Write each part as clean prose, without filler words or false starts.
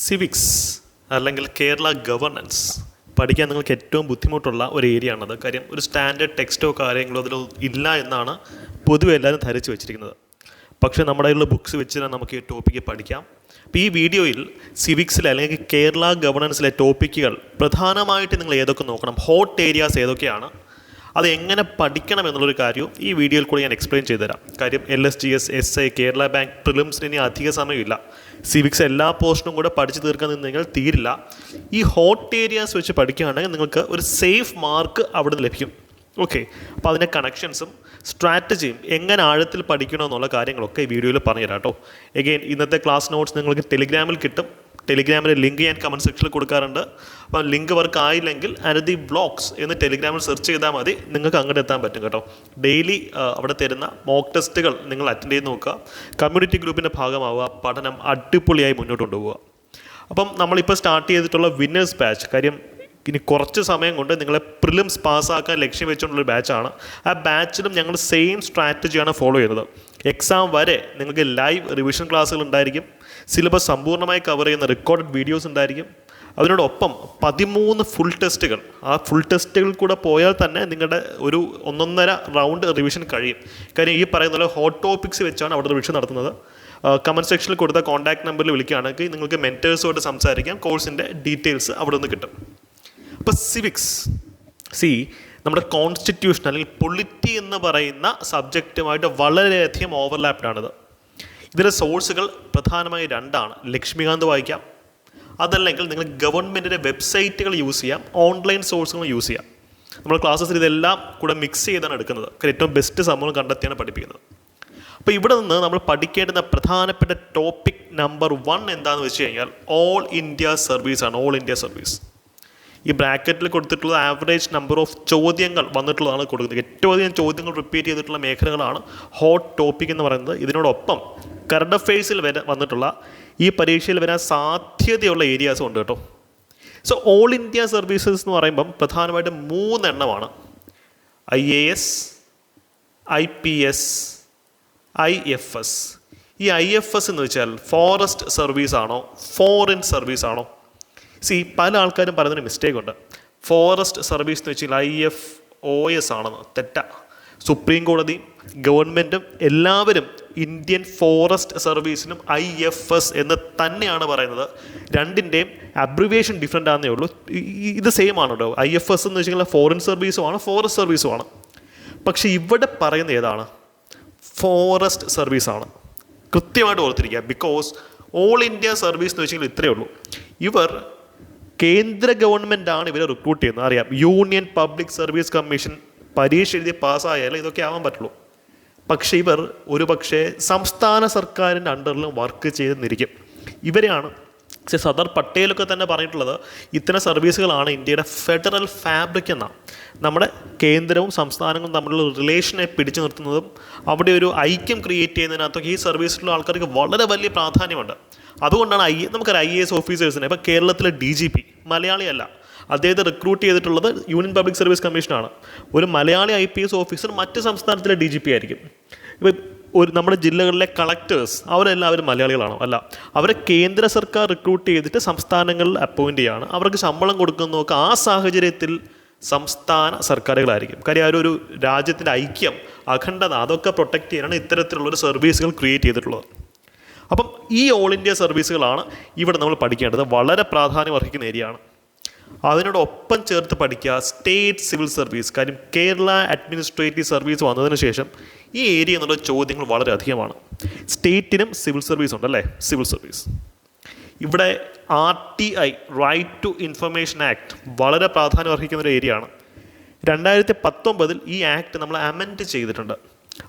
Civics അല്ലെങ്കിൽ Kerala governance പഠിക്കാൻ നിങ്ങൾക്ക് ഏറ്റവും ബുദ്ധിമുട്ടുള്ള ഒരു ഏരിയ ആണത്. കാര്യം ഒരു സ്റ്റാൻഡേർഡ് ടെക്സ്റ്റോ കാര്യങ്ങളോ അതിൽ ഇല്ല എന്നാണ് പൊതുവെ എല്ലാവരും ധരിച്ചു വെച്ചിരിക്കുന്നത്. പക്ഷേ നമ്മുടെ കയ്യിലുള്ള ബുക്സ് വെച്ച് തന്നെ നമുക്ക് ഈ ടോപ്പിക്ക് പഠിക്കാം. അപ്പോൾ ഈ വീഡിയോയിൽ സിവിക്സിലെ അല്ലെങ്കിൽ കേരള ഗവർണൻസിലെ ടോപ്പിക്കുകൾ പ്രധാനമായിട്ട് നിങ്ങൾ ഏതൊക്കെ നോക്കണം, ഹോട്ട് ഏരിയാസ് ഏതൊക്കെയാണ്, അത് എങ്ങനെ പഠിക്കണം എന്നുള്ളൊരു കാര്യവും ഈ വീഡിയോയിൽ കൂടി ഞാൻ എക്സ്പ്ലെയിൻ ചെയ്തുതരാം. കാര്യം LSGS, SI, കേരള ബാങ്ക് പ്രിലിംസിന് ഇനി അധിക സമയമില്ല. സിവിക്സ് എല്ലാ പോർഷനും കൂടെ പഠിച്ചു തീർക്കാൻ നിങ്ങൾ തീരില്ല. ഈ ഹോട്ട് ഏരിയാസ് വെച്ച് പഠിക്കുകയാണെങ്കിൽ നിങ്ങൾക്ക് ഒരു സേഫ് മാർക്ക് അവിടെ നിന്ന് ലഭിക്കും. ഓക്കെ, അപ്പോൾ അതിൻ്റെ കണക്ഷൻസും സ്ട്രാറ്റജിയും എങ്ങനെ ആഴത്തിൽ പഠിക്കണമെന്നുള്ള കാര്യങ്ങളൊക്കെ ഈ വീഡിയോയിൽ പറഞ്ഞുതരാം കേട്ടോ. എഗെയിൻ ഇന്നത്തെ ക്ലാസ് നോട്ട്സ് നിങ്ങൾക്ക് ടെലിഗ്രാമിൽ കിട്ടും. ടെലിഗ്രാമിലെ ലിങ്ക് ഞാൻ കമൻറ്റ് സെക്ഷനിൽ കൊടുക്കാറുണ്ട്. അപ്പം ലിങ്ക് വർക്ക് ആയില്ലെങ്കിൽ അനധി വ്ളോഗ്സ് എന്ന് ടെലിഗ്രാമിൽ സെർച്ച് ചെയ്താൽ മതി, നിങ്ങൾക്ക് അങ്ങോട്ട് എത്താൻ പറ്റും കേട്ടോ. ഡെയിലി അവിടെ തരുന്ന മോക്ക് ടെസ്റ്റുകൾ നിങ്ങൾ അറ്റൻഡ് ചെയ്ത് നോക്കുക, കമ്മ്യൂണിറ്റി ഗ്രൂപ്പിൻ്റെ ഭാഗമാവുക, പഠനം അടിപൊളിയായി മുന്നോട്ട് കൊണ്ടുപോവുക. അപ്പം നമ്മളിപ്പോൾ സ്റ്റാർട്ട് ചെയ്തിട്ടുള്ള വിന്നേഴ്സ് ബാച്ച്, കാര്യം ഇനി കുറച്ച് സമയം കൊണ്ട് നിങ്ങളെ പ്രിലിംസ് പാസ്സാക്കാൻ ലക്ഷ്യം വെച്ചുകൊണ്ടുള്ളൊരു ബാച്ചാണ്. ആ ബാച്ചിലും ഞങ്ങൾ സെയിം സ്ട്രാറ്റജിയാണ് ഫോളോ ചെയ്യുന്നത്. എക്സാം വരെ നിങ്ങൾക്ക് ലൈവ് റിവിഷൻ ക്ലാസ്സുകൾ ഉണ്ടായിരിക്കും, സിലബസ് സമ്പൂർണ്ണമായി കവർ ചെയ്യുന്ന റെക്കോർഡഡ് വീഡിയോസ് ഉണ്ടായിരിക്കും. അതിനോടൊപ്പം 13 ഫുൾ ടെസ്റ്റുകൾ, ആ ഫുൾ ടെസ്റ്റുകൾ കൂടെ പോയാൽ തന്നെ നിങ്ങളുടെ ഒരു 1.5 റൗണ്ട് റിവിഷൻ കഴിയും. കാര്യം ഈ പറയുന്ന പോലെ ഹോട്ട് ടോപ്പിക്സ് വെച്ചാണ് അവിടെ റിവിഷൻ നടത്തുന്നത്. കമൻറ്റ് സെക്ഷനിൽ കൊടുത്ത കോൺടാക്ട് നമ്പറിൽ വിളിക്കുകയാണെങ്കിൽ നിങ്ങൾക്ക് മെൻറ്റേഴ്സുമായിട്ട് സംസാരിക്കാം, കോഴ്സിൻ്റെ ഡീറ്റെയിൽസ് അവിടെ നിന്ന് കിട്ടും. അപ്പോൾ സിവിക്സ് നമ്മുടെ കോൺസ്റ്റിറ്റ്യൂഷൻ അല്ലെങ്കിൽ പൊളിറ്റി എന്ന് പറയുന്ന സബ്ജക്റ്റുമായിട്ട് വളരെയധികം ഓവർലാപ്ഡാണിത്. ഇതിൻ്റെ സോഴ്സുകൾ പ്രധാനമായി 2ആണ്. ലക്ഷ്മികാന്ത് വായിക്കാം, അതല്ലെങ്കിൽ നിങ്ങൾ ഗവൺമെൻറ്റിൻ്റെ വെബ്സൈറ്റുകൾ യൂസ് ചെയ്യാം, ഓൺലൈൻ സോഴ്സുകൾ യൂസ് ചെയ്യാം. നമ്മുടെ ക്ലാസ്സസിൽ ഇതെല്ലാം കൂടെ മിക്സ് ചെയ്താണ് എടുക്കുന്നത്. ഏറ്റവും ബെസ്റ്റ് സംഭവം കണ്ടെത്തിയാണ് പഠിപ്പിക്കുന്നത്. അപ്പോൾ ഇവിടെ നിന്ന് നമ്മൾ പഠിക്കേണ്ടുന്ന പ്രധാനപ്പെട്ട ടോപ്പിക് നമ്പർ 1 എന്താണെന്ന് വെച്ച് കഴിഞ്ഞാൽ ഓൾ ഇന്ത്യ സർവീസ് ആണ്. ഓൾ ഇന്ത്യ സർവീസ് ഈ ബ്രാക്കറ്റിൽ കൊടുത്തിട്ടുള്ള ആവറേജ് നമ്പർ ഓഫ് ചോദ്യങ്ങൾ വന്നിട്ടുള്ളതാണ് കൊടുക്കുന്നത്. ഏറ്റവും അധികം ചോദ്യങ്ങൾ റിപ്പീറ്റ് ചെയ്തിട്ടുള്ള മേഖലകളാണ് ഹോട്ട് ടോപ്പിക് എന്ന് പറയുന്നത്. ഇതിനോടൊപ്പം കറണ്ട് അഫെയർസിൽ വന്നിട്ടുള്ള ഈ പരീക്ഷയിൽ വരാൻ സാധ്യതയുള്ള ഏരിയാസും ഉണ്ട് കേട്ടോ. സോ ഓൾ ഇന്ത്യ സർവീസസ് എന്ന് പറയുമ്പം പ്രധാനമായിട്ടും 3 എണ്ണമാണ്: IAS, IPS, IFS. ഈ IFS എന്ന് വെച്ചാൽ ഫോറസ്റ്റ് സർവീസ് ആണോ, ഫോറിൻ സർവീസ് ആണോ? പല ആൾക്കാരും പറയുന്നൊരു മിസ്റ്റേക്ക് ഉണ്ട്. ഫോറസ്റ്റ് സർവീസ് എന്ന് വെച്ചാൽ IFOS ആണെന്ന്. തെറ്റാ. സുപ്രീം കോടതി, ഗവൺമെൻറ്റും എല്ലാവരും ഇന്ത്യൻ ഫോറസ്റ്റ് സർവീസിനും IFS എന്ന് തന്നെയാണ് പറയുന്നത്. രണ്ടിൻ്റെയും അബ്രിവേഷൻ ഡിഫറെൻ്റ് ആണെന്നേ ഉള്ളൂ. ഇത് സെയിം ആണ് കേട്ടോ. IFS എന്ന് വെച്ച് കഴിഞ്ഞാൽ ഫോറിൻ സർവീസുമാണ്, ഫോറസ്റ്റ് സർവീസുമാണ്. പക്ഷേ ഇവിടെ പറയുന്നത് ഏതാണ്? ഫോറസ്റ്റ് സർവീസാണ്. കൃത്യമായിട്ട് ഓർത്തിരിക്കുക. ബിക്കോസ് ഓൾ ഇന്ത്യ സർവീസ് എന്ന് വെച്ച് കഴിഞ്ഞാൽ ഇത്രയേ ഉള്ളൂ. ഇവർ കേന്ദ്ര ഗവൺമെൻറ്റാണ് ഇവരെ റിക്രൂട്ട് ചെയ്യുന്നത്. അറിയാം, യൂണിയൻ പബ്ലിക് സർവീസ് കമ്മീഷൻ പരീക്ഷ എഴുതി പാസ്സായാലേ ഇതൊക്കെ ആവാൻ പറ്റുള്ളൂ. പക്ഷേ ഇവർ ഒരു പക്ഷേ സംസ്ഥാന സർക്കാരിൻ്റെ അണ്ടറിലും വർക്ക് ചെയ്തെന്നിരിക്കും. ഇവരെയാണ് സർദാർ പട്ടേലൊക്കെ തന്നെ പറഞ്ഞിട്ടുള്ളത്, ഇത്തരം സർവീസുകളാണ് ഇന്ത്യയുടെ ഫെഡറൽ ഫാബ്രിക് എന്നാണ്. നമ്മുടെ കേന്ദ്രവും സംസ്ഥാനങ്ങളും തമ്മിലുള്ള റിലേഷനെ പിടിച്ചു നിർത്തുന്നതും അവിടെ ഒരു ഐക്യം ക്രിയേറ്റ് ചെയ്യുന്നതിനകത്തൊക്കെ ഈ സർവീസിലുള്ള ആൾക്കാർക്ക് വളരെ വലിയ പ്രാധാന്യമുണ്ട്. അതുകൊണ്ടാണ് നമുക്കൊരു IAS ഓഫീസേഴ്സിനെ, ഇപ്പോൾ കേരളത്തിലെ DGP മലയാളിയല്ല, അദ്ദേഹത്തെ റിക്രൂട്ട് ചെയ്തിട്ടുള്ളത് യൂണിയൻ പബ്ലിക് സർവീസ് കമ്മീഷനാണ്. ഒരു മലയാളി IPS ഓഫീസർ മറ്റ് സംസ്ഥാനത്തിലെ DGP ആയിരിക്കും. ഇപ്പോൾ നമ്മുടെ ജില്ലകളിലെ കളക്ടേഴ്സ് അവരെല്ലാവരും മലയാളികളാണോ? അല്ല. അവരെ കേന്ദ്ര സർക്കാർ റിക്രൂട്ട് ചെയ്തിട്ട് സംസ്ഥാനങ്ങളിൽ അപ്പോയിൻ്റ് ചെയ്യുകയാണ്. അവർക്ക് ശമ്പളം കൊടുക്കുന്നതൊക്കെ ആ സാഹചര്യത്തിൽ സംസ്ഥാന സർക്കാരുകളായിരിക്കും. കാര്യം ഒരു രാജ്യത്തിൻ്റെ ഐക്യം, അഖണ്ഡത അതൊക്കെ പ്രൊട്ടക്റ്റ് ചെയ്യാനാണ് ഇത്തരത്തിലുള്ളൊരു സർവീസുകൾ ക്രിയേറ്റ് ചെയ്തിട്ടുള്ളത്. അപ്പം ഈ ഓൾ ഇന്ത്യ സർവീസുകളാണ് ഇവിടെ നമ്മൾ പഠിക്കേണ്ടത്. വളരെ പ്രാധാന്യം അർഹിക്കുന്ന ഏരിയയാണ്. അതിനോടൊപ്പം ചേർത്ത് പഠിക്കുക സ്റ്റേറ്റ് സിവിൽ സർവീസ്. കാര്യം കേരള അഡ്മിനിസ്ട്രേറ്റീവ് സർവീസ് വന്നതിന് ശേഷം ഈ ഏരിയ എന്നുള്ള ചോദ്യങ്ങൾ വളരെ അധികമാണ്. സ്റ്റേറ്റിനും സിവിൽ സർവീസ് ഉണ്ടല്ലേ, സിവിൽ സർവീസ്. ഇവിടെ RTI, right to information act, വളരെ പ്രാധാന്യം അർഹിക്കുന്ന ഒരു ഏരിയയാണ്. 2019 ഈ ആക്ട് നമ്മൾ അമെൻഡ് ചെയ്തിട്ടുണ്ട്.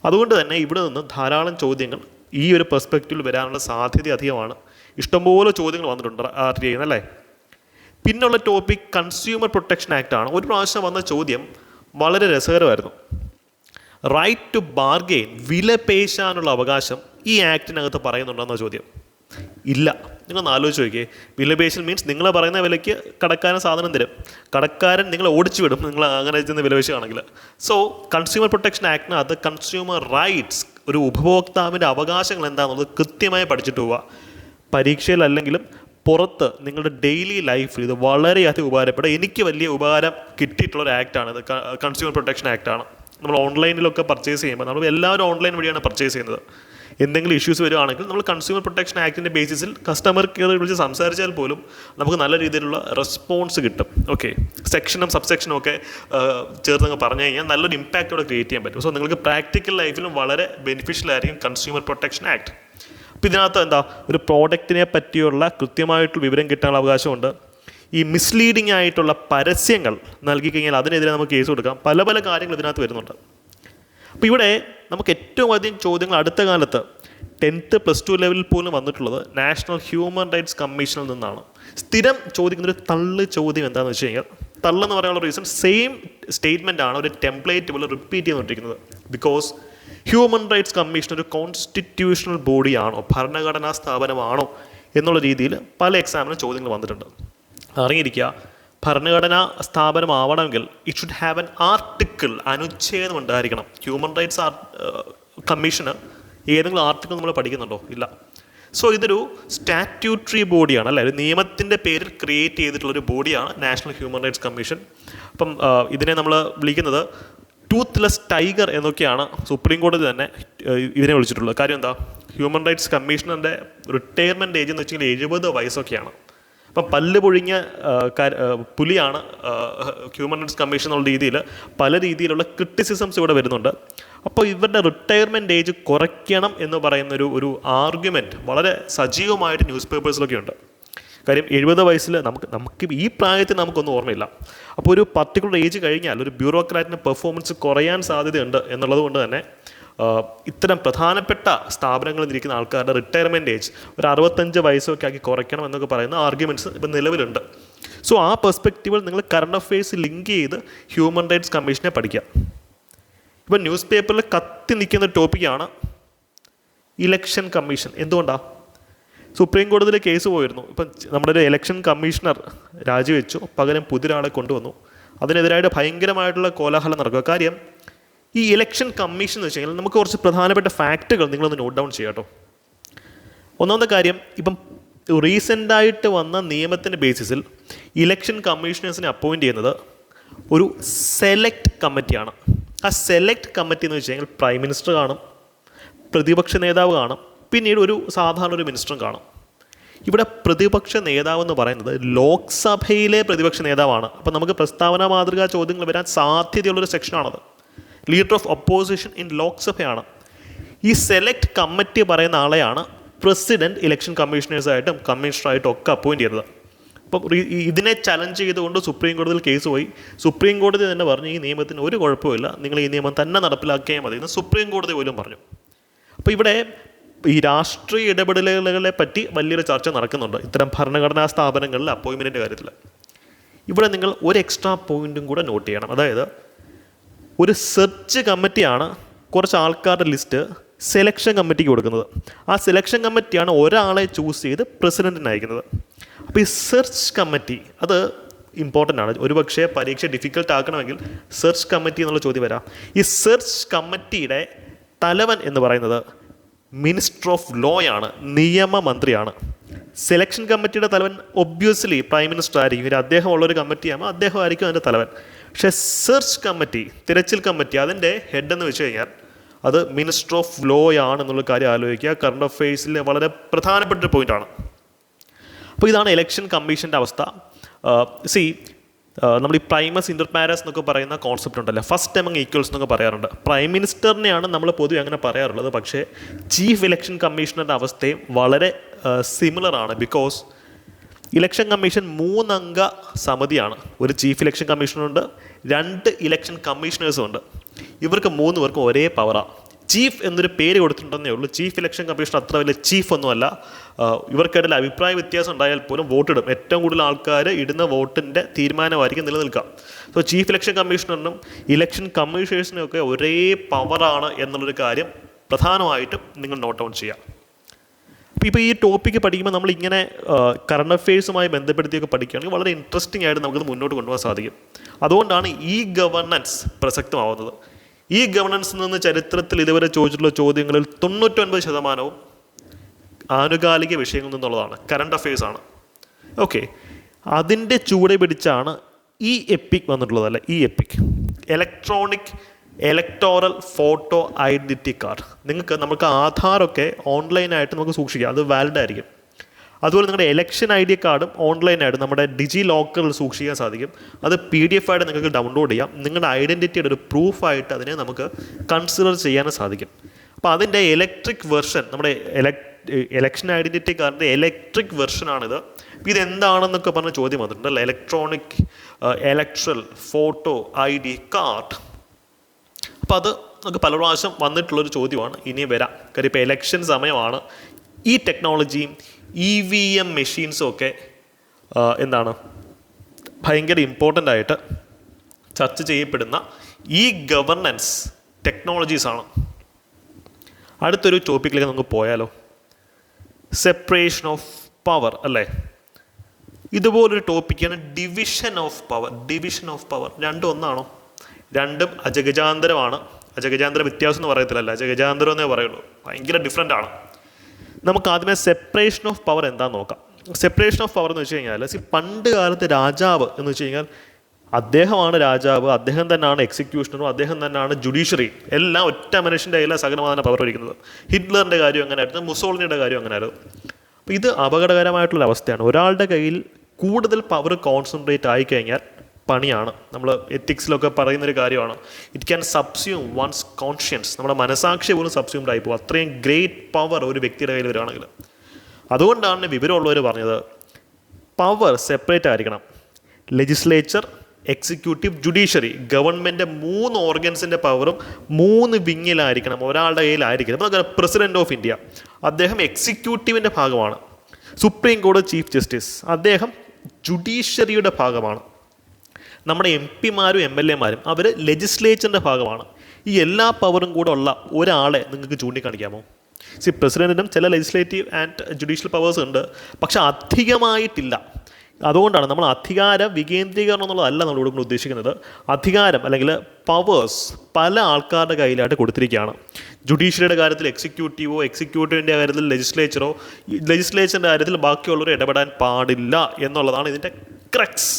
അതുകൊണ്ട് തന്നെ ഇവിടെ നിന്ന് ധാരാളം ചോദ്യങ്ങൾ ഈ ഒരു പെർസ്പെക്റ്റീവിൽ വരാനുള്ള സാധ്യത അധികമാണ്. ഇഷ്ടംപോലെ ചോദ്യങ്ങൾ വന്നിട്ടുണ്ട് RTI എന്നല്ലേ. പിന്നുള്ള ടോപ്പിക് കൺസ്യൂമർ പ്രൊട്ടക്ഷൻ ആക്ട് ആണ്. ഒരു പ്രാവശ്യം വന്ന ചോദ്യം വളരെ രസകരമായിരുന്നു. റൈറ്റ് ടു ബാർഗെയിൻ, വില പേശാനുള്ള അവകാശം ഈ ആക്ടിനകത്ത് പറയുന്നുണ്ടെന്ന ചോദ്യം. ഇല്ല. നിങ്ങളൊന്ന് ആലോചിച്ച് നോക്കിയേ. വില പേശൽ മീൻസ് നിങ്ങൾ പറയുന്ന വിലയ്ക്ക് കടക്കാരൻ സാധനം തരും, കടക്കാരൻ നിങ്ങളെ ഓടിച്ചു വിടും നിങ്ങൾ അങ്ങനെ ചെന്ന് വില പേശുകയാണെങ്കിൽ. സോ കൺസ്യൂമർ പ്രൊട്ടക്ഷൻ ആക്ടിനകത്ത് കൺസ്യൂമർ റൈറ്റ്സ്, ഒരു ഉപഭോക്താവിൻ്റെ അവകാശങ്ങൾ എന്താണെന്നുള്ളത് കൃത്യമായി പഠിച്ചിട്ട് പോവുക. പരീക്ഷയിലല്ലെങ്കിലും പുറത്ത് നിങ്ങളുടെ ഡെയിലി ലൈഫിൽ ഇത് വളരെയധികം ഉപകാരപ്പെടും. എനിക്ക് വലിയ ഉപകാരം കിട്ടിയിട്ടുള്ളൊരു ആക്റ്റാണ് ഇത്. കൺസ്യൂമർ പ്രൊട്ടക്ഷൻ ആക്റ്റാണ്. നമ്മൾ ഓൺലൈനിലൊക്കെ പർച്ചേസ് ചെയ്യുമ്പോൾ നമ്മൾ എല്ലാവരും ഓൺലൈൻ വഴിയാണ് പർച്ചേസ് ചെയ്യുന്നത്. എന്തെങ്കിലും ഇഷ്യൂസ് വരികയാണെങ്കിൽ നമ്മൾ കൺസ്യൂമർ പ്രൊട്ടക്ഷൻ ആക്ടിൻ്റെ ബേസിസിൽ കസ്റ്റമർ കെയർ വിളിച്ച് സംസാരിച്ചാൽ പോലും നമുക്ക് നല്ല രീതിയിലുള്ള റെസ്പോൺസ് കിട്ടും. ഓക്കെ, സെക്ഷനും സബ്സെക്ഷനും ഒക്കെ ചേർന്ന് പറഞ്ഞു കഴിഞ്ഞാൽ നല്ലൊരു ഇമ്പാക്റ്റ് അവിടെ ക്രിയേറ്റ് ചെയ്യാൻ പറ്റും. സോ നിങ്ങൾക്ക് പ്രാക്ടിക്കൽ ലൈഫിലും വളരെ ബെനിഫിഷ്യൽ ആയിരിക്കും കൺസ്യൂമർ പ്രൊട്ടക്ഷൻ ആക്ട്. അപ്പോൾ ഇതിനകത്ത് എന്താ, ഒരു പ്രോഡക്റ്റിനെ പറ്റിയുള്ള കൃത്യമായിട്ടുള്ള വിവരം കിട്ടാനുള്ള അവകാശമുണ്ട്. ഈ മിസ്ലീഡിംഗ് ആയിട്ടുള്ള പരസ്യങ്ങൾ നൽകി കഴിഞ്ഞാൽ അതിനെതിരെ നമുക്ക് കേസ് കൊടുക്കാം. പല പല കാര്യങ്ങൾ ഇതിനകത്ത് വരുന്നുണ്ട്. അപ്പോൾ ഇവിടെ നമുക്ക് ഏറ്റവും അധികം ചോദ്യങ്ങൾ അടുത്ത കാലത്ത് 10th +2 ലെവലിൽ പോലും വന്നിട്ടുള്ളത് നാഷണൽ ഹ്യൂമൻ റൈറ്റ്സ് കമ്മീഷനിൽ നിന്നാണ്. സ്ഥിരം ചോദിക്കുന്നൊരു തള്ള് ചോദ്യം എന്താണെന്ന് വെച്ച് കഴിഞ്ഞാൽ, തള്ളെന്ന് പറയാനുള്ള റീസൺ സെയിം സ്റ്റേറ്റ്മെൻ്റ് ആണ് ഒരു ടെംപ്ലേറ്റ് പോലെ റിപ്പീറ്റ് ചെയ്തുകൊണ്ടിരിക്കുന്നത്. ബിക്കോസ് ഹ്യൂമൻ റൈറ്റ്സ് കമ്മീഷൻ ഒരു കോൺസ്റ്റിറ്റ്യൂഷണൽ ബോഡിയാണോ, ഭരണഘടനാ സ്ഥാപനമാണോ എന്നുള്ള രീതിയിൽ പല എക്സാമിനും ചോദ്യങ്ങൾ വന്നിട്ടുണ്ട്. അറിഞ്ഞിരിക്കുക, ഭരണഘടനാ സ്ഥാപനമാവണമെങ്കിൽ it should have an article, അനുച്ഛേദം ഉണ്ടായിരിക്കണം. ഹ്യൂമൻ റൈറ്റ്സ് കമ്മീഷന് ഏതെങ്കിലും ആർട്ടിക്കിൾ നമ്മൾ പഠിക്കുന്നുണ്ടോ? ഇല്ല. സോ ഇതൊരു സ്റ്റാറ്റ്യൂട്ടറി ബോഡിയാണ്, അല്ലേ, ഒരു നിയമത്തിൻ്റെ പേരിൽ ക്രിയേറ്റ് ചെയ്തിട്ടുള്ളൊരു ബോഡിയാണ് നാഷണൽ ഹ്യൂമൻ റൈറ്റ്സ് കമ്മീഷൻ. അപ്പം ഇതിനെ നമ്മൾ വിളിക്കുന്നത് ടൂത്ത്ലെസ് ടൈഗർ എന്നൊക്കെയാണ് സുപ്രീം കോടതി തന്നെ ഇതിനെ വിളിച്ചിട്ടുള്ളത്. കാര്യം എന്താ, ഹ്യൂമൻ റൈറ്റ്സ് കമ്മീഷണറിൻ്റെ റിട്ടയർമെൻറ്റ് ഏജ് എന്ന് വെച്ചെങ്കിൽ 70 വയസ്സൊക്കെയാണ്. അപ്പം പല്ല് പൊഴിഞ്ഞ പുലിയാണ് ഹ്യൂമൻ റൈറ്റ്സ് കമ്മീഷൻ എന്നുള്ള രീതിയിൽ പല രീതിയിലുള്ള ക്രിറ്റിസിസംസ് ഇവിടെ വരുന്നുണ്ട്. അപ്പോൾ ഇവരുടെ റിട്ടയർമെൻറ്റ് ഏജ് കുറയ്ക്കണം എന്ന് പറയുന്നൊരു ആർഗ്യുമെൻറ്റ് വളരെ സജീവമായിട്ട് ന്യൂസ് പേപ്പേഴ്സിലൊക്കെ ഉണ്ട്. കാര്യം 70 വയസ്സിൽ നമുക്ക് ഈ പ്രായത്തിൽ നമുക്കൊന്നും ഓർമ്മയില്ല. അപ്പോൾ ഒരു പർട്ടിക്കുലർ ഏജ് കഴിഞ്ഞാൽ ഒരു ബ്യൂറോക്രാറ്റിൻ്റെ പെർഫോമൻസ് കുറയാൻ സാധ്യതയുണ്ട് എന്നുള്ളത് കൊണ്ട് തന്നെ ഇത്തരം പ്രധാനപ്പെട്ട സ്ഥാപനങ്ങളിൽ ഇരിക്കുന്ന ആൾക്കാരുടെ റിട്ടയർമെൻറ്റ് ഏജ് ഒരു 65 വയസ്സൊക്കെ ആക്കി കുറയ്ക്കണം എന്നൊക്കെ പറയുന്ന ആർഗ്യുമെൻറ്റ്സ് ഇപ്പം നിലവിലുണ്ട്. സോ ആ പെർസ്പെക്റ്റീവിൽ നിങ്ങൾ കറണ്ട് അഫെയർസ് ലിങ്ക് ചെയ്ത് ഹ്യൂമൻ റൈറ്റ്സ് കമ്മീഷനെ പഠിക്കുക. ഇപ്പം ന്യൂസ് പേപ്പറിൽ കത്തി നിൽക്കുന്ന ടോപ്പിക്കാണ് ഇലക്ഷൻ കമ്മീഷൻ. എന്തുകൊണ്ടാണ്? സുപ്രീം കോടതിയിൽ കേസ് പോയിരുന്നു. ഇപ്പം നമ്മുടെ ഒരു ഇലക്ഷൻ കമ്മീഷണർ രാജിവെച്ചു, പകരം പുതിയൊരാളെ കൊണ്ടുവന്നു. അതിനെതിരായിട്ട് ഭയങ്കരമായിട്ടുള്ള കോലാഹലം നടക്കുക. കാര്യം ഈ ഇലക്ഷൻ കമ്മീഷൻ എന്ന് വെച്ച് കഴിഞ്ഞാൽ നമുക്ക് കുറച്ച് പ്രധാനപ്പെട്ട ഫാക്റ്റുകൾ നിങ്ങളൊന്ന് നോട്ട് ഡൗൺ ചെയ്യാം കേട്ടോ. ഒന്നാമത്തെ കാര്യം, ഇപ്പം റീസെൻ്റായിട്ട് വന്ന നിയമത്തിൻ്റെ ബേസിസിൽ ഇലക്ഷൻ കമ്മീഷണേഴ്സിനെ അപ്പോയിൻറ്റ് ചെയ്യുന്നത് ഒരു സെലക്ട് കമ്മിറ്റിയാണ്. ആ സെലക്ട് കമ്മിറ്റി എന്ന് വെച്ച് കഴിഞ്ഞാൽ പ്രൈം മിനിസ്റ്റർ കാണും, പ്രതിപക്ഷ നേതാവ് കാണും, പിന്നീട് ഒരു സാധാരണ ഒരു മിനിസ്റ്ററും കാണും. ഇവിടെ പ്രതിപക്ഷ നേതാവ് എന്ന് പറയുന്നത് ലോക്സഭയിലെ പ്രതിപക്ഷ നേതാവാണ്. അപ്പം നമുക്ക് പ്രസ്താവന മാതൃകാ ചോദ്യങ്ങൾ വരാൻ സാധ്യതയുള്ളൊരു സെക്ഷനാണത്. ലീഡർ ഓഫ് ഒപ്പോസിഷൻ ഇൻ ലോക്സഭയാണ്. ഈ സെലക്ട് കമ്മിറ്റി പറയുന്ന ആളെയാണ് പ്രസിഡൻറ്റ് ഇലക്ഷൻ കമ്മീഷണേഴ്സായിട്ടും കമ്മീഷണറായിട്ടും ഒക്കെ അപ്പോയിൻറ്റ് ചെയ്തത്. അപ്പം ഇതിനെ ചലഞ്ച് ചെയ്തുകൊണ്ട് സുപ്രീം കോടതിയിൽ കേസ് പോയി. സുപ്രീം കോടതി തന്നെ പറഞ്ഞു ഈ നിയമത്തിന് ഒരു കുഴപ്പമില്ല, നിങ്ങൾ ഈ നിയമം തന്നെ നടപ്പിലാക്കിയാൽ മതി എന്ന് സുപ്രീം കോടതി പോലും പറഞ്ഞു. അപ്പോൾ ഇവിടെ ഈ രാഷ്ട്രീയ ഇടപെടലുകളെ പറ്റി വലിയൊരു ചർച്ച നടക്കുന്നുണ്ട് ഇത്തരം ഭരണഘടനാ സ്ഥാപനങ്ങളിലെ അപ്പോയിൻമെൻറ്റിൻ്റെ കാര്യത്തിൽ. ഇവിടെ നിങ്ങൾ ഒരു എക്സ്ട്രാ പോയിൻറ്റും കൂടെ നോട്ട് ചെയ്യണം. അതായത് ഒരു സെർച്ച് കമ്മിറ്റിയാണ് കുറച്ച് ആൾക്കാരുടെ ലിസ്റ്റ് സെലക്ഷൻ കമ്മിറ്റിക്ക് കൊടുക്കുന്നത്. ആ സെലക്ഷൻ കമ്മിറ്റിയാണ് ഒരാളെ ചൂസ് ചെയ്ത് പ്രസിഡൻറ്റിന് അയക്കുന്നത്. അപ്പോൾ ഈ സെർച്ച് കമ്മിറ്റി അത് ഇമ്പോർട്ടൻ്റ് ആണ്. ഒരു പക്ഷേ പരീക്ഷ ഡിഫിക്കൽട്ട് ആക്കണമെങ്കിൽ സെർച്ച് കമ്മിറ്റി എന്നുള്ള ചോദ്യം വരാം. ഈ സെർച്ച് കമ്മിറ്റിയുടെ തലവൻ എന്ന് പറയുന്നത് മിനിസ്റ്റർ ഓഫ് ലോ ആണ്, നിയമമന്ത്രിയാണ്. സെലക്ഷൻ കമ്മിറ്റിയുടെ തലവൻ ഒബ്വിയസ്ലി പ്രൈം മിനിസ്റ്റർ ആയിരിക്കും. അദ്ദേഹം ഉള്ളൊരു കമ്മിറ്റിയാകുമ്പോൾ അദ്ദേഹം ആയിരിക്കും അതിൻ്റെ തലവൻ. പക്ഷേ സെർച്ച് കമ്മിറ്റി, തിരച്ചിൽ കമ്മിറ്റി, അതിൻ്റെ ഹെഡ് എന്ന് വെച്ച് കഴിഞ്ഞാൽ അത് മിനിസ്റ്റർ ഓഫ് ലോ ആണെന്നുള്ള കാര്യം ആലോചിക്കുക. കറണ്ട് അഫെയർസിലെ വളരെ പ്രധാനപ്പെട്ട ഒരു പോയിൻ്റാണ്. അപ്പോൾ ഇതാണ് ഇലക്ഷൻ കമ്മീഷൻ്റെ അവസ്ഥ. നമ്മൾ ഈ പ്രൈമസ് ഇൻ്റർ പാരസ് എന്നൊക്കെ പറയുന്ന കോൺസെപ്റ്റ് ഉണ്ടല്ലോ, ഫസ്റ്റ് എമംഗ് ഈക്വൽസ് എന്നൊക്കെ പറയാറുണ്ട്. പ്രൈം മിനിസ്റ്ററിനെയാണ് നമ്മൾ പൊതുവെ അങ്ങനെ പറയാറുള്ളത്. പക്ഷേ ചീഫ് ഇലക്ഷൻ കമ്മീഷണറുടെ അവസ്ഥയും വളരെ സിമിലറാണ്. ബിക്കോസ് ഇലക്ഷൻ കമ്മീഷൻ 3 അംഗ സമിതിയാണ്. ഒരു ചീഫ് ഇലക്ഷൻ കമ്മീഷണറുണ്ട്, 2 ഇലക്ഷൻ കമ്മീഷണേഴ്സും ഉണ്ട്. ഇവർക്ക് 3 പേർക്കും ഒരേ പവറാണ്. ചീഫ് എന്നൊരു പേര് കൊടുത്തിട്ടുണ്ടെന്നേ ഉള്ളൂ. ചീഫ് ഇലക്ഷൻ കമ്മീഷൻ അത്ര വലിയ ചീഫ് ഒന്നുമല്ല. ഇവർക്കിടയിൽ അഭിപ്രായ വ്യത്യാസം ഉണ്ടായാൽ പോലും വോട്ടിടും. ഏറ്റവും കൂടുതൽ ആൾക്കാർ ഇടുന്ന വോട്ടിൻ്റെ തീരുമാനമായിരിക്കും നിലനിൽക്കുക. സോ ചീഫ് ഇലക്ഷൻ കമ്മീഷണറിനും ഇലക്ഷൻ കമ്മീഷണേഴ്സിനും ഒക്കെ ഒരേ പവറാണ് എന്നുള്ളൊരു കാര്യം പ്രധാനമായിട്ടും നിങ്ങൾ നോട്ട് ഡൗൺ ചെയ്യുക. ഇപ്പോൾ ഈ ടോപ്പിക്ക് പഠിക്കുമ്പോൾ നമ്മളിങ്ങനെ കറണ്ട് അഫെയർസുമായി ബന്ധപ്പെടുത്തിയൊക്കെ പഠിക്കുകയാണെങ്കിൽ വളരെ ഇൻട്രസ്റ്റിംഗ് ആയിട്ട് നമുക്കത് മുന്നോട്ട് കൊണ്ടുപോകാൻ സാധിക്കും. അതുകൊണ്ടാണ് ഈ ഗവർണൻസ് പ്രസക്തമാവുന്നത്. ഈ ഗവർണൻസിൽ നിന്ന് ചരിത്രത്തിൽ ഇതുവരെ ചോദിച്ചിട്ടുള്ള ചോദ്യങ്ങളിൽ 99% ആനുകാലിക വിഷയങ്ങളിൽ നിന്നുള്ളതാണ്, കറണ്ട് അഫെയർസാണ്. ഓക്കെ, അതിൻ്റെ ചൂട് പിടിച്ചാണ് ഈ എപ്പിക് വന്നിട്ടുള്ളത്, അല്ലേ? ഈ EPIC electronic electoral photo identity card. നമുക്ക് ആധാറൊക്കെ ഓൺലൈനായിട്ട് നമുക്ക് സൂക്ഷിക്കാം, അത് വാലിഡ് ആയിരിക്കും. അതുപോലെ നിങ്ങളുടെ ഇലക്ഷൻ ID കാർഡും ഓൺലൈനായിട്ട് നമ്മുടെ ഡിജി ലോക്കറിൽ സൂക്ഷിക്കാൻ സാധിക്കും. അത് PDF ആയിട്ട് നിങ്ങൾക്ക് ഡൗൺലോഡ് ചെയ്യാം. നിങ്ങളുടെ ഐഡൻറ്റിറ്റിയുടെ ഒരു പ്രൂഫായിട്ട് അതിനെ നമുക്ക് കൺസിഡർ ചെയ്യാനും സാധിക്കും. അപ്പോൾ അതിൻ്റെ ഇലക്ട്രിക് വെർഷൻ, നമ്മുടെ ഇലക്ഷൻ ഐഡൻറ്റിറ്റി കാർഡിൻ്റെ ഇലക്ട്രിക് വെർഷനാണിത്. ഇതെന്താണെന്നൊക്കെ പറഞ്ഞ ചോദ്യം വന്നിട്ടുണ്ട്, അല്ലേ? Electronic electoral photo ID card. അപ്പോൾ അത് നമുക്ക് പല പ്രാവശ്യം വന്നിട്ടുള്ളൊരു ചോദ്യമാണ്, ഇനിയും വരാം. കാര്യം ഇപ്പോൾ ഇലക്ഷൻ സമയമാണ്. ഈ ടെക്നോളജിയും EVM മെഷീൻസും ഒക്കെ എന്താണ് ഭയങ്കര ഇമ്പോർട്ടൻ്റ് ആയിട്ട് ചർച്ച ചെയ്യപ്പെടുന്ന ഈ ഗവർണൻസ് ടെക്നോളജീസാണ്. അടുത്തൊരു ടോപ്പിക്കിലേക്ക് നമുക്ക് പോയാലോ? സെപ്പറേഷൻ ഓഫ് പവർ, അല്ലേ? ഇതുപോലൊരു ടോപ്പിക്കാണ് division of power. Division of power രണ്ടും ഒന്നാണോ? രണ്ടും അജഗജാന്തരമാണ്. അജഗജാന്തര വ്യത്യാസം എന്ന് പറയത്തില്ലല്ല, അജഗജാന്തരം എന്നേ പറയുള്ളൂ. ഭയങ്കര ഡിഫറെൻ്റ് ആണ്. നമുക്ക് ആദ്യമേ സെപ്പറേഷൻ ഓഫ് പവർ എന്താണെന്ന് നോക്കാം. സെപ്പറേഷൻ ഓഫ് പവർ എന്ന് വെച്ച് കഴിഞ്ഞാൽ, പണ്ട് കാലത്ത് രാജാവ് എന്ന് വെച്ച് കഴിഞ്ഞാൽ അദ്ദേഹമാണ് രാജാവ്, അദ്ദേഹം തന്നെയാണ് എക്സിക്യൂഷണറും, അദ്ദേഹം തന്നെയാണ് ജുഡീഷ്യറി, എല്ലാം ഒറ്റ മനുഷ്യൻ്റെ കയ്യിലാണ് സകലമാന പവർ ഇരിക്കുന്നത്. ഹിറ്റ്ലറിൻ്റെ കാര്യം അങ്ങനെയായിരുന്നു, മുസോളിനിയുടെ കാര്യം അങ്ങനെയായിരുന്നു. അപ്പോൾ ഇത് അപകടകരമായിട്ടുള്ള അവസ്ഥയാണ്. ഒരാളുടെ കയ്യിൽ കൂടുതൽ പവർ കോൺസെൻട്രേറ്റ് ആയിക്കഴിഞ്ഞാൽ പണിയാണ്. നമ്മൾ എത്തിക്സിലൊക്കെ പറയുന്നൊരു കാര്യമാണ്, it can subsume once conscience. നമ്മുടെ മനസാക്ഷി പോലും സബ്സ്യൂംഡ് ആയി പോകും, അത്രയും ഗ്രേറ്റ് പവർ ഒരു വ്യക്തിയുടെ കയ്യിൽ വരികയാണെങ്കിൽ. അതുകൊണ്ടാണ് വിവരമുള്ളവർ പറഞ്ഞത് പവർ സെപ്പറേറ്റ് ആയിരിക്കണം. ലെജിസ്ലേച്ചർ, എക്സിക്യൂട്ടീവ്, ജുഡീഷ്യറി, ഗവൺമെൻറ് 3 ഓർഗൻസിൻ്റെ പവറും 3 വിങ്ങിലായിരിക്കണം, ഒരാളുടെ കയ്യിലായിരിക്കണം. അപ്പോൾ പ്രസിഡൻറ്റ് ഓഫ് ഇന്ത്യ, അദ്ദേഹം എക്സിക്യൂട്ടീവിൻ്റെ ഭാഗമാണ്. സുപ്രീം കോടതി ചീഫ് ജസ്റ്റിസ്, അദ്ദേഹം ജുഡീഷ്യറിയുടെ ഭാഗമാണ്. നമ്മുടെ MP-മാരും MLA-മാരും അവർ ലെജിസ്ലേച്ചറിൻ്റെ ഭാഗമാണ്. ഈ എല്ലാ പവറും കൂടെ ഉള്ള ഒരാളെ നിങ്ങൾക്ക് ചൂണ്ടിക്കാണിക്കാമോ? പ്രസിഡൻറ്റിനും ചില ലെജിസ്ലേറ്റീവ് ആൻഡ് ജുഡീഷ്യൽ പവേഴ്സ് ഉണ്ട്, പക്ഷെ അധികമായിട്ടില്ല. അതുകൊണ്ടാണ് നമ്മൾ അധികാര വികേന്ദ്രീകരണം എന്നുള്ളതല്ല നമ്മൾ ഇവിടെ ഉദ്ദേശിക്കുന്നത്. അധികാരം അല്ലെങ്കിൽ പവേഴ്സ് പല ആൾക്കാരുടെ കയ്യിലായിട്ട് കൊടുത്തിരിക്കുകയാണ്. ജുഡീഷ്യറിയുടെ കാര്യത്തിൽ എക്സിക്യൂട്ടീവോ, എക്സിക്യൂട്ടീവിൻ്റെ കാര്യത്തിൽ ലെജിസ്ലേച്ചറോ, ലെജിസ്ലേച്ചറിൻ്റെ കാര്യത്തിൽ ബാക്കിയുള്ളവർ ഇടപെടാൻ പാടില്ല എന്നുള്ളതാണ് ഇതിൻ്റെ ക്രക്സ്.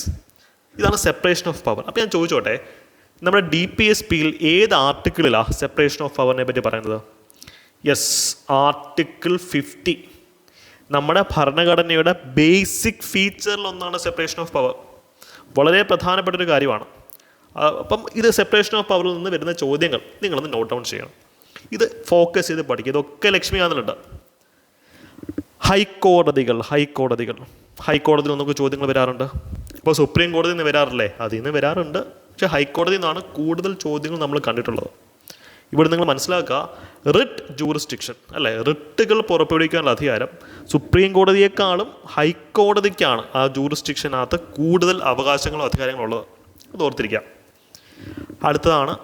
ഇതാണ് സെപ്പറേഷൻ ഓഫ് പവർ. അപ്പോൾ ഞാൻ ചോദിച്ചോട്ടെ, നമ്മുടെ DPSPയിൽ ഏത് ആർട്ടിക്കിളിലാണ് സെപ്പറേഷൻ ഓഫ് പവറിനെ പറ്റി പറയുന്നത്? Yes, article 50. നമ്മുടെ ഭരണഘടനയുടെ ബേസിക് ഫീച്ചറിലൊന്നാണ് സെപ്പറേഷൻ ഓഫ് പവർ. വളരെ പ്രധാനപ്പെട്ടൊരു കാര്യമാണ്. അപ്പം ഇത് സെപ്പറേഷൻ ഓഫ് പവറിൽ നിന്ന് വരുന്ന ചോദ്യങ്ങൾ നിങ്ങളൊന്ന് നോട്ട് ഡൗൺ ചെയ്യണം. ഇത് ഫോക്കസ് ചെയ്ത് പഠിക്കുക. ഇതൊക്കെ ലക്ഷ്മികാന്തിലുണ്ട്. ഹൈക്കോടതിയിൽ നമുക്ക് ചോദ്യങ്ങൾ വരാറുണ്ട്. ഇപ്പോൾ സുപ്രീം കോടതിയിൽ നിന്ന് വരാറില്ലേ? അതിൽ നിന്ന് വരാറുണ്ട്. പക്ഷേ ഹൈക്കോടതിയിൽ നിന്നാണ് കൂടുതൽ ചോദ്യങ്ങൾ നമ്മൾ കണ്ടിട്ടുള്ളത്. ഇവിടെ നിങ്ങൾ മനസ്സിലാക്കുക, റിട്ട് ജൂറിസ്ഡിക്ഷൻ, അല്ലേ? റിട്ടുകൾ പുറപ്പെടുവിക്കാനുള്ള അധികാരം സുപ്രീം കോടതിയേക്കാളും ഹൈക്കോടതിക്കാണ് ആ ജൂറിസ്ഡിക്ഷനകത്ത് കൂടുതൽ അവകാശങ്ങളും അധികാരങ്ങളും ഉള്ളത്. അത് ഓർത്തിരിക്കാം. അടുത്തതാണ്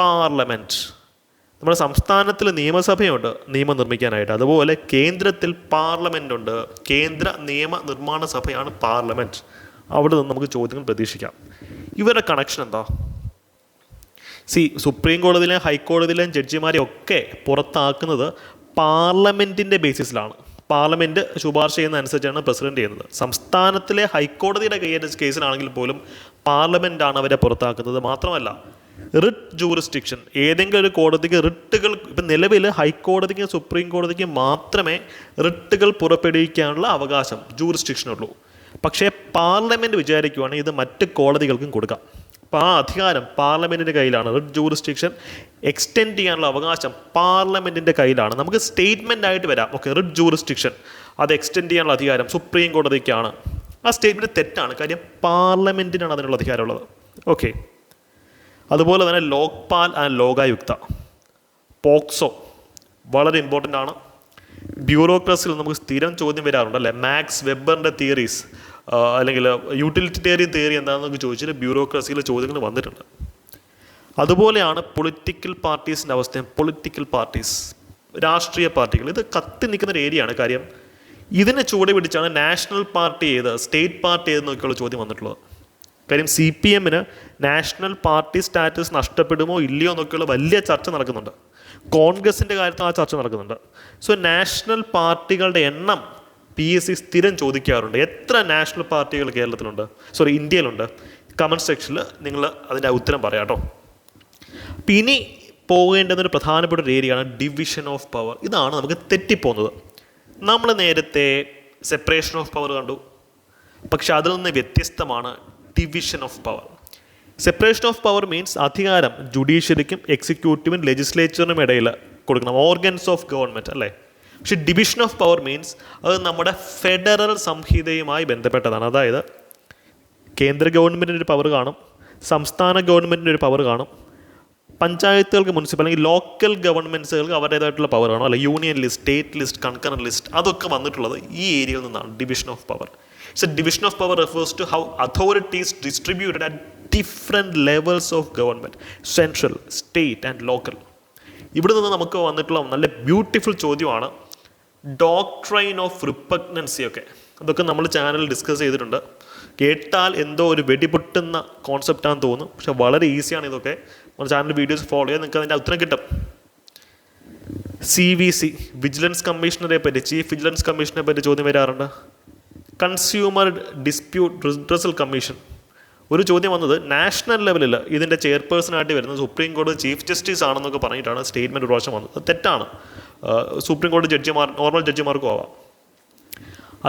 പാർലമെൻറ്റ്. നമ്മുടെ സംസ്ഥാനത്തിൽ നിയമസഭയുണ്ട് നിയമം നിർമ്മിക്കാനായിട്ട്, അതുപോലെ കേന്ദ്രത്തിൽ പാർലമെൻ്റ് ഉണ്ട്. കേന്ദ്ര നിയമ നിർമ്മാണ സഭയാണ് പാർലമെൻറ്റ്. അവിടെ നിന്ന് നമുക്ക് ചോദ്യങ്ങൾ പ്രതീക്ഷിക്കാം. ഇവരുടെ കണക്ഷൻ എന്താ? സുപ്രീം കോടതിയിലെയും ഹൈക്കോടതിയിലെയും ജഡ്ജിമാരെയും ഒക്കെ പുറത്താക്കുന്നത് പാർലമെൻറ്റിൻ്റെ ബേസിസിലാണ്. പാർലമെൻറ്റ് ശുപാർശ ചെയ്യുന്ന അനുസരിച്ചാണ് പ്രസിഡന്റ് ചെയ്യുന്നത്. സംസ്ഥാനത്തിലെ ഹൈക്കോടതിയുടെ കേസിലാണെങ്കിൽ പോലും പാർലമെൻറ്റാണ് അവരെ പുറത്താക്കുന്നത്. മാത്രമല്ല, റിട്ട് ജൂറിസ്ഡിക്ഷൻ, ഏതെങ്കിലും ഒരു കോടതിക്ക് റിട്ടുകൾ, ഇപ്പം നിലവിൽ ഹൈക്കോടതിക്കും സുപ്രീം കോടതിക്കും മാത്രമേ റിട്ടുകൾ പുറപ്പെടുവിക്കാനുള്ള അവകാശം, ജൂറിസ്ഡിക്ഷനുള്ളൂ. പക്ഷേ പാർലമെൻറ്റ് വിചാരിക്കുവാണെങ്കിൽ ഇത് മറ്റ് കോടതികൾക്കും കൊടുക്കാം. അപ്പോൾ ആ അധികാരം പാർലമെൻറ്റിൻ്റെ കയ്യിലാണ്. റിട്ട് ജൂറിസ്ഡിക്ഷൻ എക്സ്റ്റെൻഡ് ചെയ്യാനുള്ള അവകാശം പാർലമെൻറ്റിൻ്റെ കയ്യിലാണ്. നമുക്ക് സ്റ്റേറ്റ്മെൻ്റ് ആയിട്ട് വരാം, ഓക്കെ, റിട്ട് ജൂറിസ്ഡിക്ഷൻ അത് എക്സ്റ്റെൻഡ് ചെയ്യാനുള്ള അധികാരം സുപ്രീം കോടതിക്കാണ്. ആ സ്റ്റേറ്റ്മെൻറ്റ് തെറ്റാണ്. കാര്യം പാർലമെൻറ്റിനാണ് അതിനുള്ള അധികാരമുള്ളത്. ഓക്കെ. അതുപോലെ തന്നെ ലോക്പാൽ ആൻഡ് ലോകായുക്ത, പോക്സോ വളരെ ഇമ്പോർട്ടൻ്റ് ആണ്. ബ്യൂറോക്രസിയിൽ നമുക്ക് സ്ഥിരം ചോദ്യം വരാറുണ്ട്, അല്ലേ? മാക്സ് വെബറിൻ്റെ തിയറീസ് അല്ലെങ്കിൽ യൂട്ടിലിറ്റേറിയൻ തിയറി എന്താണെന്നൊക്കെ ചോദിച്ചിട്ട് ബ്യൂറോക്രസിയിൽ ചോദ്യങ്ങൾ വന്നിട്ടുണ്ട്. അതുപോലെയാണ് പൊളിറ്റിക്കൽ പാർട്ടീസിൻ്റെ അവസ്ഥയും. പൊളിറ്റിക്കൽ പാർട്ടീസ്, രാഷ്ട്രീയ പാർട്ടികൾ, ഇത് കത്തി നിൽക്കുന്നൊരു ഏരിയയാണ്. കാര്യം ഇതിനെ ചൂട് പിടിച്ചാണ് നാഷണൽ പാർട്ടി ഏത്, സ്റ്റേറ്റ് പാർട്ടി ഏതെന്നൊക്കെയുള്ള ചോദ്യം വന്നിട്ടുള്ളത്. കാര്യം CPM-ന് നാഷണൽ പാർട്ടി സ്റ്റാറ്റസ് നഷ്ടപ്പെടുമോ ഇല്ലയോ എന്നൊക്കെയുള്ള വലിയ ചർച്ച നടക്കുന്നുണ്ട്. കോൺഗ്രസിൻ്റെ കാര്യത്തിൽ ആ ചർച്ച നടക്കുന്നുണ്ട്. സോ നാഷണൽ പാർട്ടികളുടെ എണ്ണം PSC സ്ഥിരം ചോദിക്കാറുണ്ട്, എത്ര നാഷണൽ പാർട്ടികൾ ഇന്ത്യയിലുണ്ട്? കമൻറ്റ് സെക്ഷനിൽ നിങ്ങൾ അതിൻ്റെ ഉത്തരം പറയാം കേട്ടോ. അപ്പം ഇനി പോകേണ്ടുന്നൊരു പ്രധാനപ്പെട്ട ഒരു ഏരിയയാണ് ഡിവിഷൻ ഓഫ് പവർ. ഇതാണ് നമുക്ക് തെറ്റിപ്പോകുന്നത്. നമ്മൾ നേരത്തെ സെപ്പറേഷൻ ഓഫ് പവർ കണ്ടു, പക്ഷെ അതിൽ നിന്ന് വ്യത്യസ്തമാണ് division of power. Separation of power means അധികാരം ജുഡീഷ്യറിക്കും എക്സിക്യൂട്ടീവും ലെജിസ്ലേച്ചറിനും ഇടയിൽ കൊടുക്കണം, ഓർഗൻസ് ഓഫ് ഗവൺമെൻറ് അല്ലേ. പക്ഷെ ഡിവിഷൻ ഓഫ് പവർ മീൻസ് അത് നമ്മുടെ ഫെഡറൽ സംഹിതയുമായി ബന്ധപ്പെട്ടതാണ്. അതായത് കേന്ദ്ര ഗവൺമെൻറ്റിൻ്റെ ഒരു പവർ കാണും, സംസ്ഥാന ഗവൺമെൻറ്റിൻ്റെ ഒരു പവർ കാണും, പഞ്ചായത്തുകൾക്ക് മുനിസിപ്പൽ അല്ലെങ്കിൽ ലോക്കൽ ഗവൺമെൻറ്റ്സുകൾക്ക് അവരുടേതായിട്ടുള്ള പവർ കാണും, അല്ല union list, state list, concurrent list, അതൊക്കെ വന്നിട്ടുള്ളത് ഈ ഏരിയയിൽ നിന്നാണ് division of power. So division of power refers to how authority is distributed at different levels of government, central, state and local. ഇവിടെ നിന്ന് നമുക്ക് വന്നിട്ടുള്ള നല്ല ബ്യൂട്ടിഫുൾ ചോദ്യമാണ് ഡോക്ട്രൈൻ ഓഫ് റിപ്പഗ്നൻസി ഒക്കെ. അതൊക്കെ നമ്മൾ ചാനലിൽ ഡിസ്കസ് ചെയ്തിട്ടുണ്ട്. കേട്ടാൽ എന്തോ ഒരു വെടിപൊട്ടുന്ന കോൺസെപ്റ്റാണെന്ന് തോന്നും, പക്ഷെ വളരെ ഈസിയാണ് ഇതൊക്കെ. നമ്മുടെ ചാനൽ വീഡിയോസ് ഫോളോ ചെയ്യാൻ നിങ്ങൾക്ക് അതിൻ്റെ ഉത്തരം കിട്ടും. CVC വിജിലൻസ് കമ്മീഷണറെ പറ്റി, ചീഫ് വിജിലൻസ് കമ്മീഷണറെ പറ്റി ചോദ്യം വരാറുണ്ട്. കൺസ്യൂമർ ഡിസ്പ്യൂട്ട് റിഡ്രസൽ കമ്മീഷൻ, ഒരു ചോദ്യം വന്നത് നാഷണൽ ലെവലിൽ ഇതിൻ്റെ ചെയർപേഴ്സണായിട്ട് വരുന്നത് സുപ്രീം കോടതി ചീഫ് ജസ്റ്റിസ് ആണെന്നൊക്കെ പറഞ്ഞിട്ടാണ് സ്റ്റേറ്റ്മെൻറ്റ് ഒരു പ്രാവശ്യം വന്നത്. അത് തെറ്റാണ്. സുപ്രീം കോടതി ജഡ്ജിമാർ, നോർമൽ ജഡ്ജിമാർക്കും ആവാം.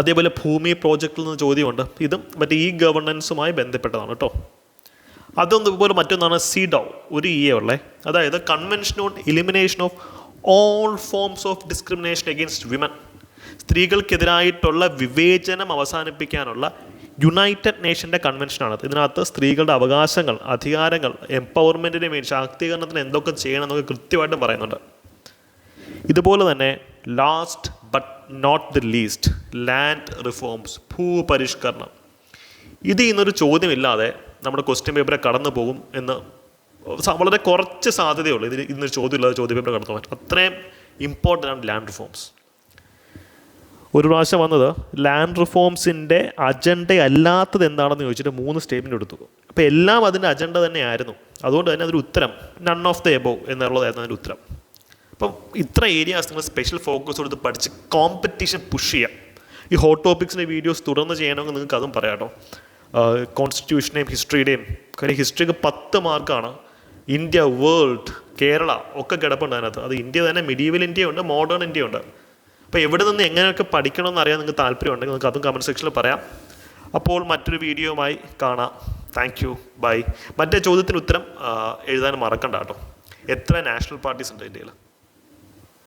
അതേപോലെ ഭൂമി പ്രോജക്റ്റിൽ നിന്ന് ചോദ്യമുണ്ട്, ഇതും മറ്റേ ഈ ഗവർണൻസുമായി ബന്ധപ്പെട്ടതാണ് കേട്ടോ. അതൊന്നും ഇതുപോലെ മറ്റൊന്നാണ് CEDAW, ഒരു ഉള്ളേ, അതായത് convention on elimination of all forms of discrimination against women, സ്ത്രീകൾക്കെതിരായിട്ടുള്ള വിവേചനം അവസാനിപ്പിക്കാനുള്ള യുണൈറ്റഡ് നേഷൻ്റെ കൺവെൻഷനാണ്. ഇതിനകത്ത് സ്ത്രീകളുടെ അവകാശങ്ങൾ, അധികാരങ്ങൾ, എംപവർമെൻറ്റിന് വേണ്ടി, ശാക്തീകരണത്തിന് എന്തൊക്കെ ചെയ്യണം എന്നൊക്കെ കൃത്യമായിട്ടും പറയുന്നുണ്ട്. ഇതുപോലെ തന്നെ last but not the least, land reforms, ഭൂപരിഷ്കരണം. ഇത് ഇന്നൊരു ചോദ്യമില്ലാതെ നമ്മുടെ ക്വസ്റ്റ്യൻ പേപ്പറെ കടന്നു പോകും എന്ന് വളരെ കുറച്ച് സാധ്യതയുള്ളൂ. ഇന്നൊരു ചോദ്യമില്ലാതെ ചോദ്യ പേപ്പർ കടന്നു പോകാൻ. അത്രയും ഇമ്പോർട്ടൻ്റ് ആണ് ലാൻഡ് റിഫോംസ്. ഒരു പ്രാവശ്യം വന്നത് ലാൻഡ് റിഫോംസിൻ്റെ അജണ്ട അല്ലാത്തത് എന്താണെന്ന് ചോദിച്ചിട്ട് 3 സ്റ്റേറ്റ്മെൻറ്റ് എടുത്തു. അപ്പോൾ എല്ലാം അതിൻ്റെ അജണ്ട തന്നെയായിരുന്നു. അതുകൊണ്ട് തന്നെ അതൊരു ഉത്തരം നൺ ഓഫ് ദ എബോവ് എന്നുള്ളതായിരുന്നു അതിൻ്റെ ഉത്തരം. അപ്പം ഇത്ര ഏരിയാസ് നിങ്ങൾ സ്പെഷ്യൽ ഫോക്കസ് കൊടുത്ത് പഠിച്ച് കോമ്പറ്റീഷൻ പുഷ് ചെയ്യാം. ഈ ഹോട്ട് ടോപ്പിക്സിൻ്റെ വീഡിയോസ് തുടർന്ന് ചെയ്യണമെങ്കിൽ നിങ്ങൾക്ക് അതും പറയാം കേട്ടോ. കോൺസ്റ്റിറ്റ്യൂഷനെയും ഹിസ്റ്ററിയുടെയും, കാര്യം ഹിസ്റ്ററിക്ക് 10 മാർക്കാണ്. ഇന്ത്യ, വേൾഡ്, കേരള ഒക്കെ കിടപ്പുണ്ട് അതിനകത്ത്. അത് ഇന്ത്യ തന്നെ, മിഡീവൽ ഇന്ത്യ ഉണ്ട്, മോഡേൺ ഇന്ത്യ ഉണ്ട്. അപ്പോൾ എവിടെ നിന്ന് എങ്ങനെയൊക്കെ പഠിക്കണമെന്ന് അറിയാൻ നിങ്ങൾക്ക് താല്പര്യമുണ്ടെങ്കിൽ നിങ്ങൾക്ക് അതും കമൻറ്റ് സെക്ഷനിൽ പറയാം. അപ്പോൾ മറ്റൊരു വീഡിയോയുമായി കാണാം. Thank you, bye. മറ്റേ ചോദ്യത്തിന് ഉത്തരം എഴുതാൻ മറക്കണ്ട കേട്ടോ. എത്ര നാഷണൽ പാർട്ടീസ് ഉണ്ട് ഇന്ത്യയിൽ?